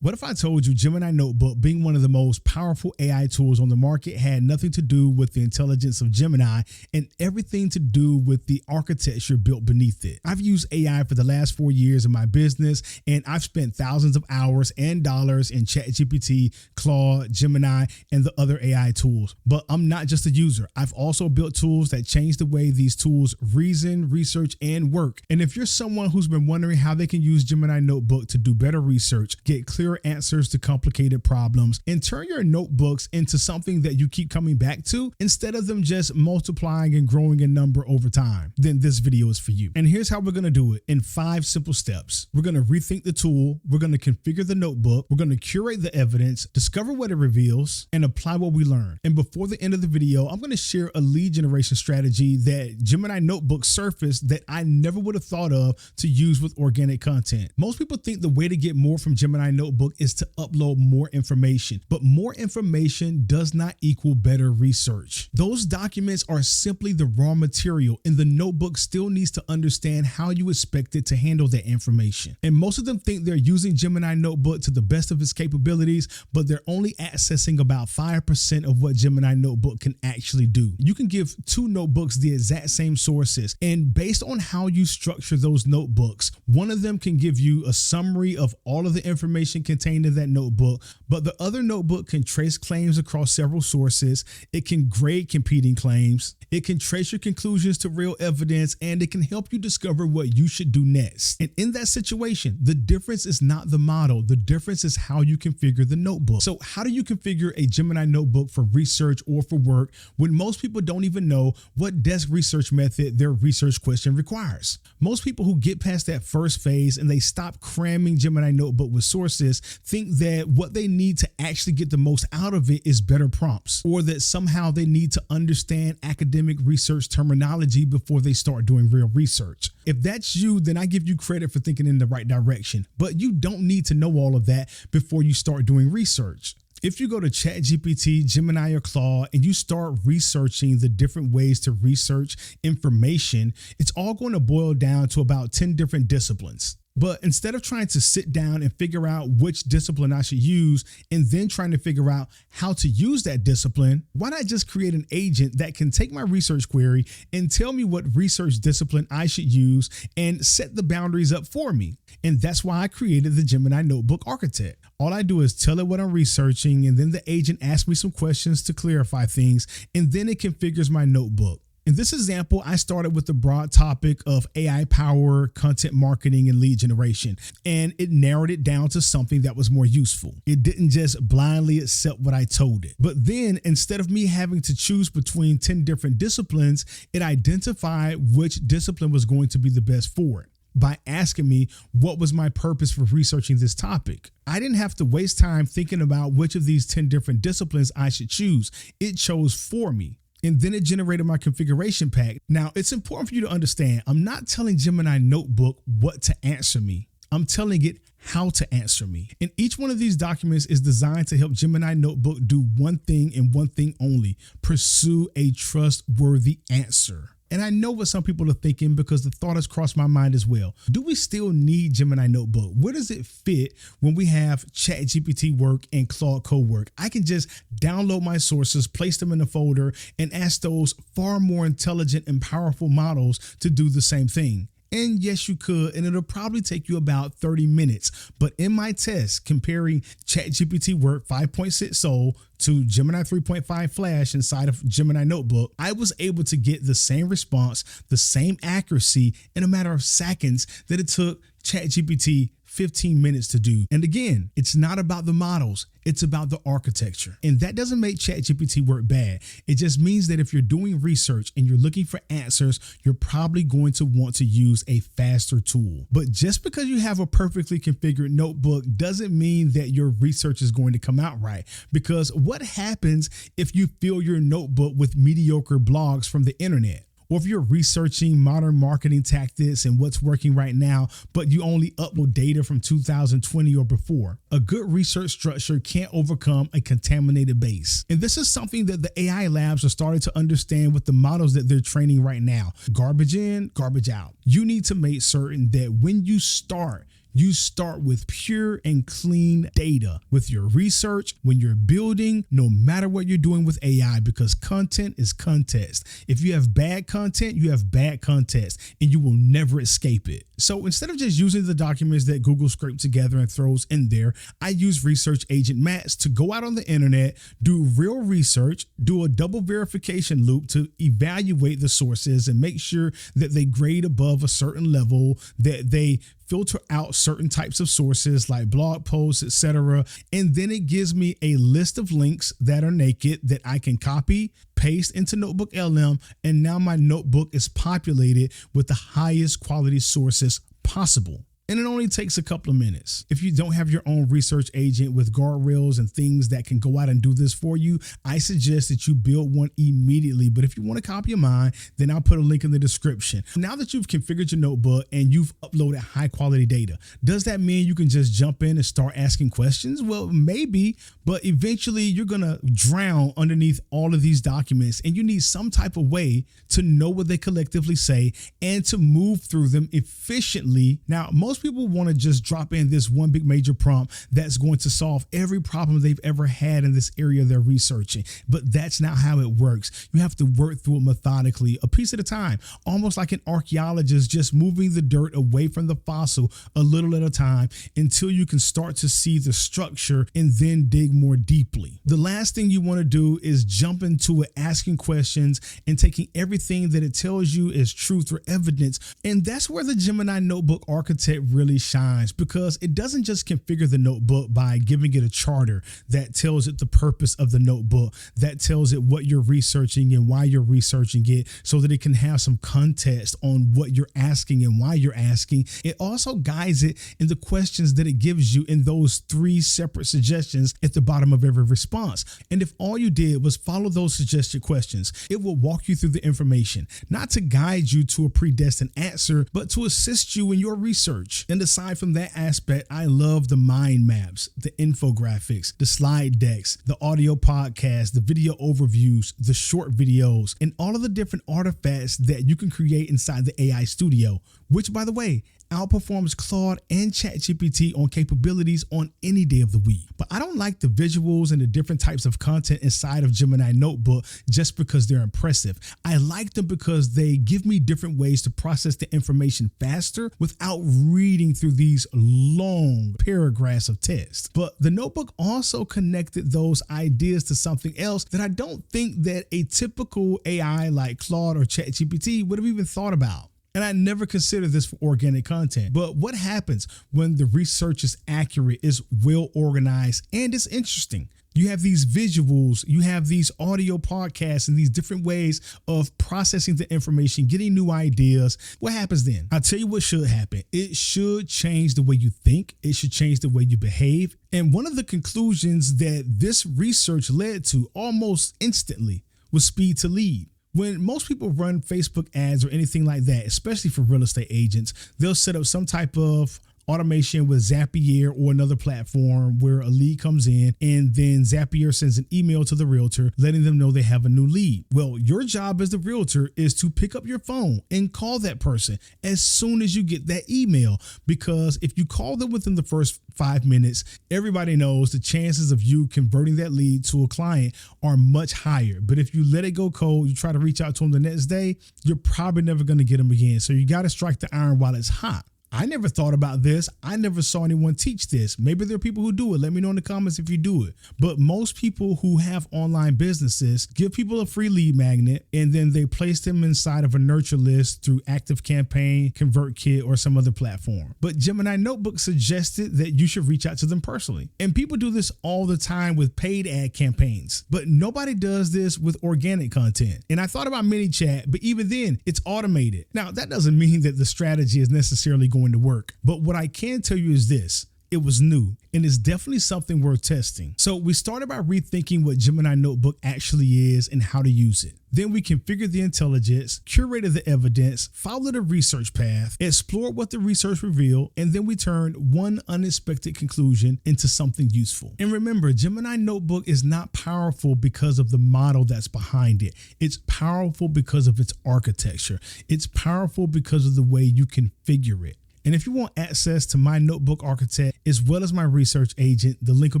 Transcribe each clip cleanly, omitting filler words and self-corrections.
What if I told you Gemini Notebook, being one of the most powerful AI tools on the market, had nothing to do with the intelligence of Gemini and everything to do with the architecture built beneath it? I've used AI for the last 4 years in my business, and I've spent thousands of hours and dollars in ChatGPT, Claude, Gemini, and the other AI tools. But I'm not just a user. I've also built tools that change the way these tools reason, research, and work. And if you're someone who's been wondering how they can use Gemini Notebook to do better research, get clear answers to complicated problems, and turn your notebooks into something that you keep coming back to instead of them just multiplying and growing in number over time, then this video is for you. And here's how we're going to do it in 5 simple steps. We're going to rethink the tool. We're going to configure the notebook. We're going to curate the evidence, discover what it reveals, and apply what we learn. And before the end of the video, I'm going to share a lead generation strategy that Gemini Notebook surfaced that I never would have thought of to use with organic content. Most people think the way to get more from Gemini Notebook is to upload more information, but more information does not equal better research. Those documents are simply the raw material, and the notebook still needs to understand how you expect it to handle that information. And most of them think they're using Gemini Notebook to the best of its capabilities, but they're only accessing about 5% of what Gemini Notebook can actually do. You can give 2 notebooks the exact same sources, and based on how you structure those notebooks, one of them can give you a summary of all of the information contained in that notebook, but the other notebook can trace claims across several sources. It can grade competing claims. It can trace your conclusions to real evidence, and it can help you discover what you should do next. And in that situation, the difference is not the model. The difference is how you configure the notebook. So how do you configure a Gemini Notebook for research or for work when most people don't even know what desk research method their research question requires? Most people who get past that first phase and they stop cramming Gemini Notebook with sources think that what they need to actually get the most out of it is better prompts, or that somehow they need to understand academic research terminology before they start doing real research. If that's you, then I give you credit for thinking in the right direction, but you don't need to know all of that before you start doing research. If you go to ChatGPT, Gemini, or Claude, and you start researching the different ways to research information, it's all going to boil down to about 10 different disciplines. But instead of trying to sit down and figure out which discipline I should use and then trying to figure out how to use that discipline, why not just create an agent that can take my research query and tell me what research discipline I should use and set the boundaries up for me? And that's why I created the Gemini Notebook Architect. All I do is tell it what I'm researching, and then the agent asks me some questions to clarify things, and then it configures my notebook. In this example, I started with the broad topic of AI power, content marketing, and lead generation, and it narrowed it down to something that was more useful. It didn't just blindly accept what I told it. But then, instead of me having to choose between 10 different disciplines, it identified which discipline was going to be the best for it by asking me what was my purpose for researching this topic. I didn't have to waste time thinking about which of these 10 different disciplines I should choose. It chose for me. And then it generated my configuration pack. Now, it's important for you to understand, I'm not telling Gemini Notebook what to answer me. I'm telling it how to answer me. And each one of these documents is designed to help Gemini Notebook do one thing and one thing only: pursue a trustworthy answer. And I know what some people are thinking, because the thought has crossed my mind as well. Do we still need Gemini Notebook? Where does it fit when we have ChatGPT work and Claude Code work? I can just download my sources, place them in a folder, and ask those far more intelligent and powerful models to do the same thing. And yes, you could, and it'll probably take you about 30 minutes. But in my test, comparing ChatGPT Work 5.6 Soul to Gemini 3.5 Flash inside of Gemini Notebook, I was able to get the same response, the same accuracy in a matter of seconds that it took ChatGPT 15 minutes to do. And again, it's not about the models, it's about the architecture. And that doesn't make ChatGPT work bad. It just means that if you're doing research and you're looking for answers, you're probably going to want to use a faster tool. But just because you have a perfectly configured notebook doesn't mean that your research is going to come out right. Because what happens if you fill your notebook with mediocre blogs from the internet? Or if you're researching modern marketing tactics and what's working right now, but you only upload data from 2020 or before? A good research structure can't overcome a contaminated base. And this is something that the AI labs are starting to understand with the models that they're training right now. Garbage in, garbage out. You need to make certain that when you start, You start with pure and clean data with your research when you're building, no matter what you're doing with AI, because content is context. If you have bad content, you have bad context, and you will never escape it. So instead of just using the documents that Google scraped together and throws in there, I use Research Agent Max to go out on the internet, do real research, do a double verification loop to evaluate the sources and make sure that they grade above a certain level, that they filter out certain types of sources like blog posts, etc. And then it gives me a list of links that are naked that I can copy, paste into Notebook LM, and now my notebook is populated with the highest quality sources possible. And it only takes a couple of minutes. If you don't have your own research agent with guardrails and things that can go out and do this for you, I suggest that you build one immediately. But if you want a copy of mine, then I'll put a link in the description. Now that you've configured your notebook and you've uploaded high quality data, does that mean you can just jump in and start asking questions? Well, maybe, but eventually you're going to drown underneath all of these documents, and you need some type of way to know what they collectively say and to move through them efficiently. Now, most people want to just drop in this one big major prompt that's going to solve every problem they've ever had in this area they're researching, but that's not how it works. You have to work through it methodically, a piece at a time, almost like an archaeologist just moving the dirt away from the fossil a little at a time until you can start to see the structure and then dig more deeply. The last thing you want to do is jump into it asking questions and taking everything that it tells you as truth or evidence, and that's where the Gemini Notebook Architect really shines, because it doesn't just configure the notebook by giving it a charter that tells it the purpose of the notebook, that tells it what you're researching and why you're researching it, so that it can have some context on what you're asking and why you're asking. It also guides it in the questions that it gives you in those 3 separate suggestions at the bottom of every response. And if all you did was follow those suggested questions, it will walk you through the information, not to guide you to a predestined answer, but to assist you in your research. And aside from that aspect, I love the mind maps, the infographics, the slide decks, the audio podcasts, the video overviews, the short videos, and all of the different artifacts that you can create inside the AI Studio, which, by the way, outperforms Claude and ChatGPT on capabilities on any day of the week. But I don't like the visuals and the different types of content inside of Gemini Notebook just because they're impressive. I like them because they give me different ways to process the information faster without reading through these long paragraphs of text. But the notebook also connected those ideas to something else that I don't think that a typical AI like Claude or ChatGPT would have even thought about. And I never considered this for organic content. But what happens when the research is accurate, is well organized, and it's interesting? You have these visuals, you have these audio podcasts, and these different ways of processing the information, getting new ideas. What happens then? I'll tell you what should happen. It should change the way you think. It should change the way you behave. And one of the conclusions that this research led to almost instantly was speed to lead. When most people run Facebook ads or anything like that, especially for real estate agents, they'll set up some type of automation with Zapier or another platform where a lead comes in, and then Zapier sends an email to the realtor letting them know they have a new lead. Well, your job as the realtor is to pick up your phone and call that person as soon as you get that email, because if you call them within the first 5 minutes, everybody knows the chances of you converting that lead to a client are much higher. But if you let it go cold, you try to reach out to them the next day, you're probably never going to get them again. So you got to strike the iron while it's hot. I never thought about this. I never saw anyone teach this. Maybe there are people who do it. Let me know in the comments if you do it. But most people who have online businesses give people a free lead magnet, and then they place them inside of a nurture list through ActiveCampaign, ConvertKit, or some other platform. But Gemini Notebook suggested that you should reach out to them personally. And people do this all the time with paid ad campaigns. But nobody does this with organic content. And I thought about ManyChat, but even then, it's automated. Now, that doesn't mean that the strategy is necessarily going to work. But what I can tell you is this: it was new, and it's definitely something worth testing. So we started by rethinking what Gemini Notebook actually is and how to use it. Then we configured the intelligence, curated the evidence, followed a research path, explored what the research revealed, and then we turned one unexpected conclusion into something useful. And remember, Gemini Notebook is not powerful because of the model that's behind it. It's powerful because of its architecture. It's powerful because of the way you configure it. And if you want access to my Notebook Architect as well as my research agent, the link will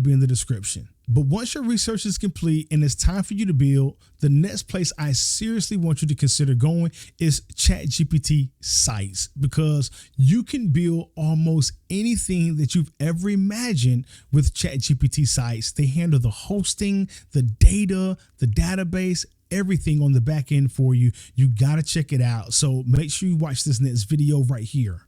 be in the description. But once your research is complete and it's time for you to build, the next place I seriously want you to consider going is ChatGPT sites, because you can build almost anything that you've ever imagined with ChatGPT sites. They handle the hosting, the data, the database, everything on the back end for you. You got to check it out. So make sure you watch this next video right here.